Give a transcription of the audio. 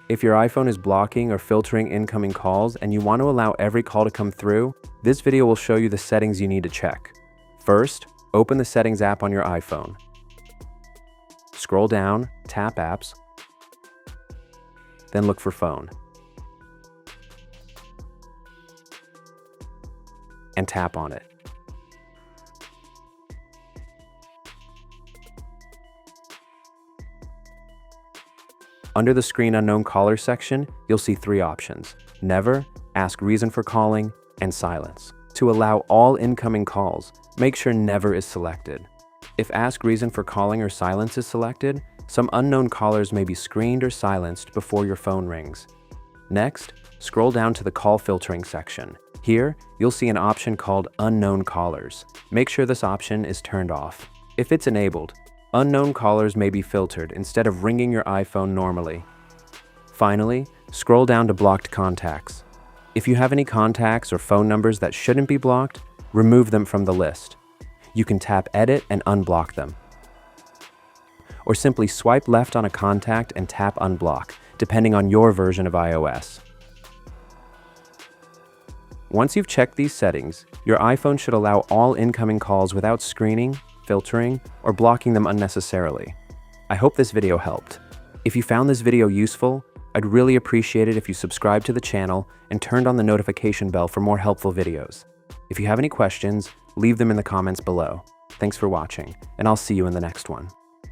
If your iPhone is blocking or filtering incoming calls and you want to allow every call to come through, this video will show you the settings you need to check. First, open the Settings app on your iPhone. Scroll down, tap Apps, then look for Phone, and tap on it. Under the Screen Unknown Caller section, you'll see three options: Never, Ask Reason for Calling, and Silence. To allow all incoming calls, make sure Never is selected. If Ask Reason for Calling or Silence is selected, some unknown callers may be screened or silenced before your phone rings. Next, scroll down to the Call Filtering section. Here, you'll see an option called Unknown Callers. Make sure this option is turned off. If it's enabled, unknown callers may be filtered instead of ringing your iPhone normally. Finally, scroll down to Blocked Contacts. If you have any contacts or phone numbers that shouldn't be blocked, remove them from the list. You can tap Edit and unblock them. Or simply swipe left on a contact and tap Unblock, depending on your version of iOS. Once you've checked these settings, your iPhone should allow all incoming calls without screening, filtering, or blocking them unnecessarily. I hope this video helped. If you found this video useful, I'd really appreciate it if you subscribed to the channel and turned on the notification bell for more helpful videos. If you have any questions, leave them in the comments below. Thanks for watching, and I'll see you in the next one.